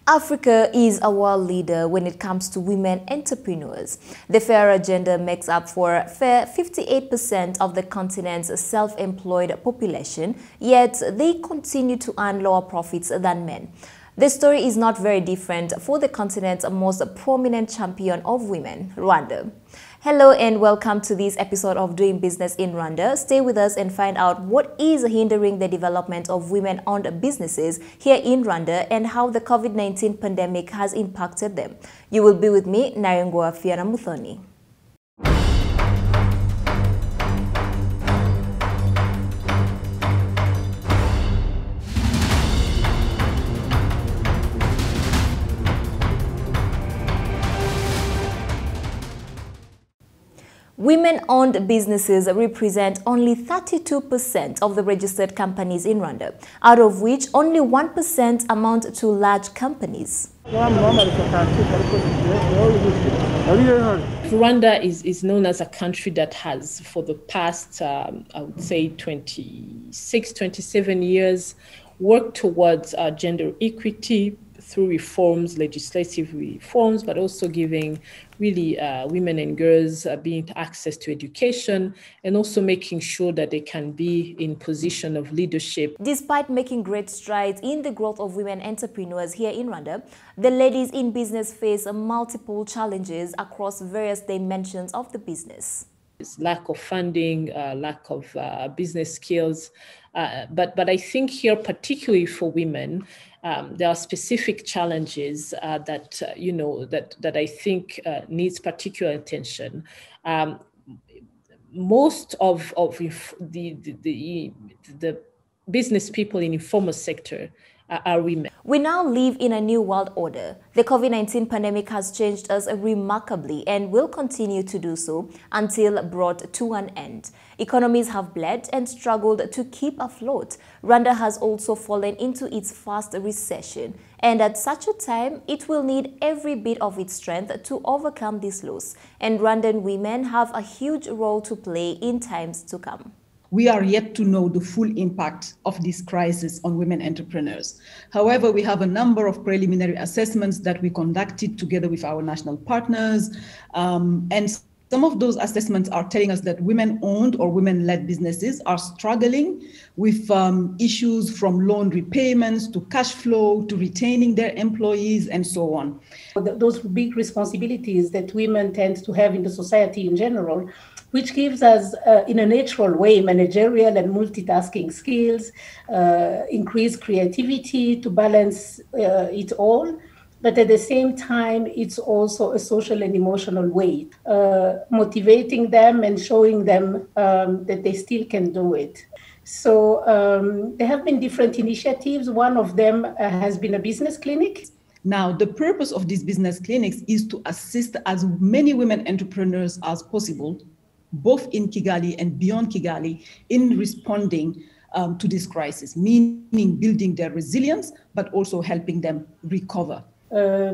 Africa is a world leader when it comes to women entrepreneurs. The FAIR agenda makes up for 58% of the continent's self-employed population, yet they continue to earn lower profits than men. The story is not very different for the continent's most prominent champion of women, Rwanda. Hello and welcome to this episode of Doing Business in Rwanda. Stay with us and find out what is hindering the development of women-owned businesses here in Rwanda and how the COVID-19 pandemic has impacted them. You will be with me, Narengwa Fiona Muthoni. Women-owned businesses represent only 32% of the registered companies in Rwanda, out of which only 1% amount to large companies. Rwanda is known as a country that has, for the past, I would say, 26, 27 years, worked towards gender equity through reforms, legislative reforms, but also giving really women and girls being access to education and also making sure that they can be in position of leadership. Despite making great strides in the growth of women entrepreneurs here in Rwanda, the ladies in business face multiple challenges across various dimensions of the business. Lack of funding, lack of business skills. But I think here, particularly for women, there are specific challenges that I think needs particular attention. Most of the business people in the informal sector are women. We now live in a new world order. The COVID-19 pandemic has changed us remarkably and will continue to do so until brought to an end. Economies have bled and struggled to keep afloat. Rwanda has also fallen into its first recession, and at such a time, it will need every bit of its strength to overcome this loss. And Rwandan women have a huge role to play in times to come. We are yet to know the full impact of this crisis on women entrepreneurs. However, we have a number of preliminary assessments that we conducted together with our national partners. And some of those assessments are telling us that women-owned or women-led businesses are struggling with issues from loan repayments to cash flow to retaining their employees and so on. Those big responsibilities that women tend to have in the society in general, which gives us, in a natural way, managerial and multitasking skills, increased creativity to balance it all. But at the same time, it's also a social and emotional weight, motivating them and showing them that they still can do it. So there have been different initiatives. One of them has been a business clinic. Now, the purpose of these business clinics is to assist as many women entrepreneurs as possible, both in Kigali and beyond Kigali, in responding to this crisis, meaning building their resilience, but also helping them recover.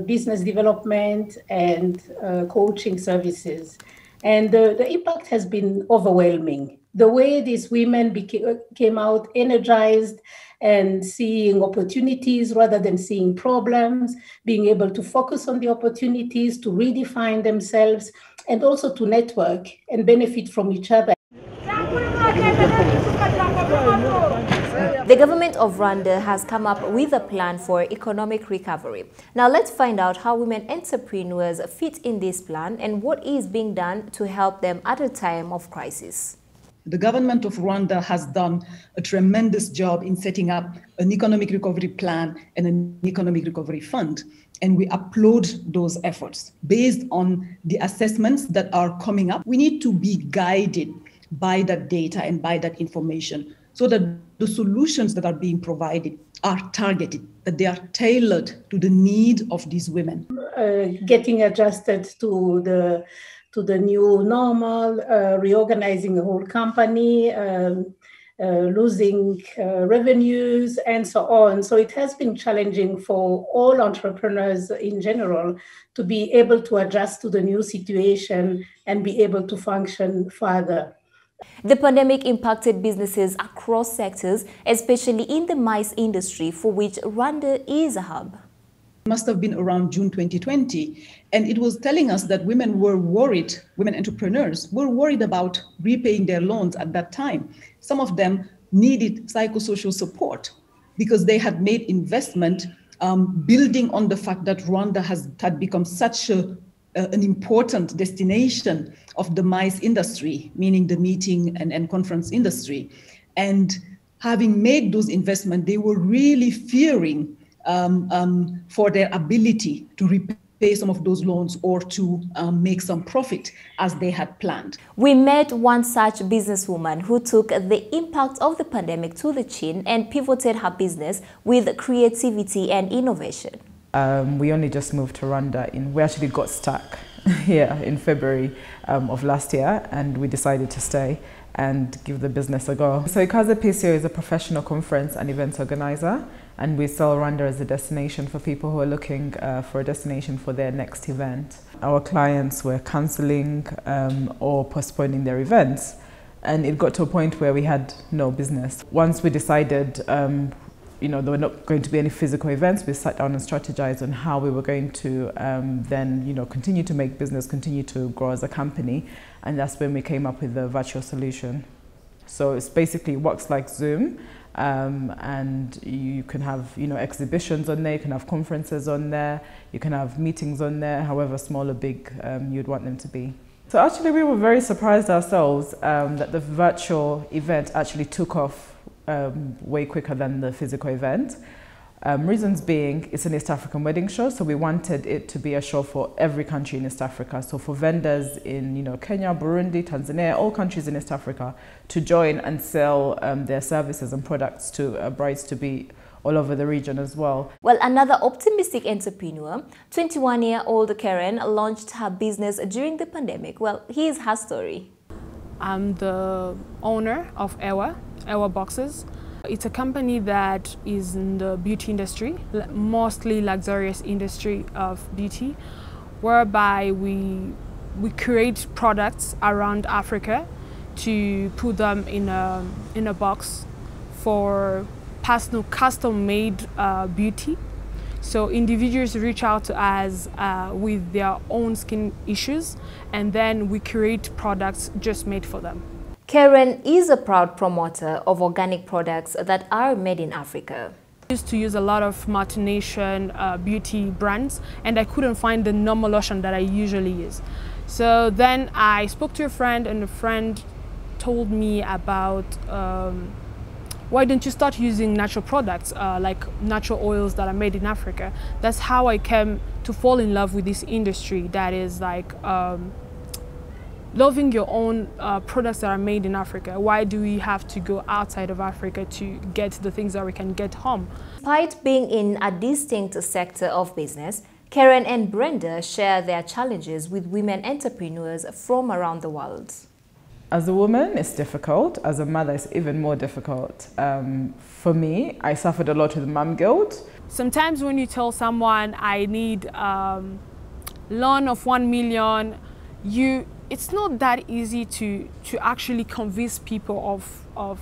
Business development and coaching services. And the impact has been overwhelming. The way these women came out energized and seeing opportunities rather than seeing problems, being able to focus on the opportunities, to redefine themselves, and also to network and benefit from each other. The government of Rwanda has come up with a plan for economic recovery. Now let's find out how women entrepreneurs fit in this plan and what is being done to help them at a time of crisis. The government of Rwanda has done a tremendous job in setting up an economic recovery plan and an economic recovery fund. And we applaud those efforts. Based on the assessments that are coming up, we need to be guided by that data and by that information so that the solutions that are being provided are targeted, that they are tailored to the need of these women. Getting adjusted to the new normal, reorganizing the whole company, losing revenues and so on. So it has been challenging for all entrepreneurs in general to be able to adjust to the new situation and be able to function further. The pandemic impacted businesses across sectors, especially in the mice industry, for which Rwanda is a hub. Must have been around June 2020. And it was telling us that women were worried, women entrepreneurs were worried about repaying their loans at that time. Some of them needed psychosocial support because they had made investment building on the fact that Rwanda had become such an important destination of the MICE industry, meaning the meeting and conference industry. And having made those investments, they were really fearing for their ability to repay some of those loans or to make some profit as they had planned. We met one such businesswoman who took the impact of the pandemic to the chin and pivoted her business with creativity and innovation. We only just moved to Rwanda. We actually got stuck here in February of last year, and we decided to stay and give the business a go. So Ikaze PCO is a professional conference and events organizer, and we sell Rwanda as a destination for people who are looking for a destination for their next event. Our clients were cancelling or postponing their events, and it got to a point where we had no business. Once we decided there were not going to be any physical events, we sat down and strategized on how we were going to then continue to make business, continue to grow as a company, and that's when we came up with the virtual solution. So it's basically works like Zoom, and you can have exhibitions on there, you can have conferences on there, you can have meetings on there, however small or big you'd want them to be. So actually we were very surprised ourselves that the virtual event actually took off way quicker than the physical event. Reasons being, it's an East African wedding show, so we wanted it to be a show for every country in East Africa. So for vendors in Kenya, Burundi, Tanzania, all countries in East Africa to join and sell their services and products to brides-to-be all over the region as well. Well, another optimistic entrepreneur, 21-year-old Karen, launched her business during the pandemic. Well, here's her story. I'm the owner of Ewa Boxes. It's a company that is in the beauty industry, mostly luxurious industry of beauty, whereby we create products around Africa to put them in a box for personal custom-made beauty. So individuals reach out to us with their own skin issues, and then we create products just made for them. Karen is a proud promoter of organic products that are made in Africa. I used to use a lot of multinational beauty brands, and I couldn't find the normal lotion that I usually use. So then I spoke to a friend, and a friend told me about why don't you start using natural products like natural oils that are made in Africa. That's how I came to fall in love with this industry that is like loving your own products that are made in Africa. Why do we have to go outside of Africa to get the things that we can get home? Despite being in a distinct sector of business, Karen and Brenda share their challenges with women entrepreneurs from around the world. As a woman, it's difficult. As a mother, it's even more difficult. For me, I suffered a lot with mom guilt. Sometimes when you tell someone, I need loan of 1 million, it's not that easy to actually convince people of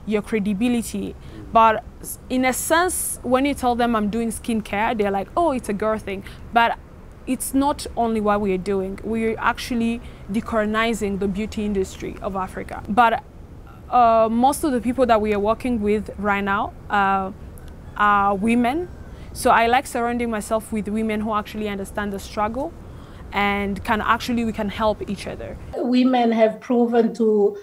your credibility. But in a sense, when you tell them I'm doing skincare, they're like, oh, it's a girl thing. But it's not only what we are doing. We're actually decolonizing the beauty industry of Africa. But most of the people that we are working with right now are women. So I like surrounding myself with women who actually understand the struggle and we can help each other. Women have proven to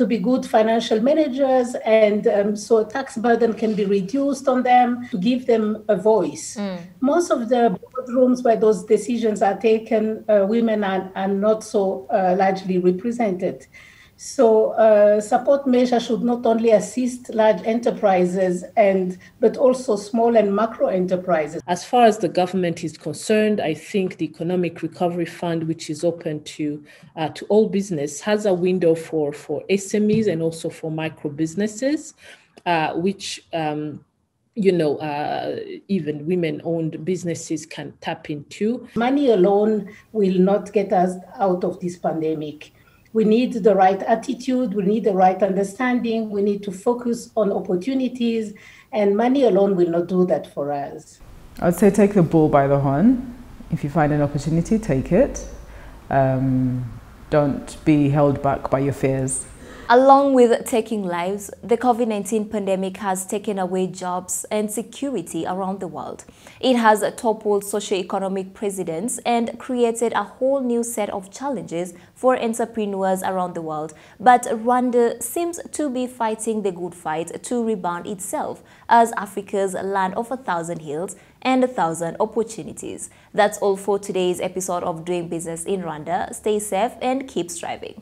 be good financial managers, and so tax burden can be reduced on them to give them a voice. Most of the boardrooms where those decisions are taken, women are not so largely represented. So support measures should not only assist large enterprises but also small and macro enterprises. As far as the government is concerned, I think the Economic Recovery Fund, which is open to all business, has a window for SMEs and also for micro businesses, which even women-owned businesses can tap into. Money alone will not get us out of this pandemic. We need the right attitude, we need the right understanding, we need to focus on opportunities, and money alone will not do that for us. I would say take the bull by the horn. If you find an opportunity, take it. Don't be held back by your fears. Along with taking lives, the COVID-19 pandemic has taken away jobs and security around the world. It has toppled socio-economic precedents and created a whole new set of challenges for entrepreneurs around the world. But Rwanda seems to be fighting the good fight to rebound itself as Africa's land of 1,000 hills and 1,000 opportunities. That's all for today's episode of Doing Business in Rwanda. Stay safe and keep striving.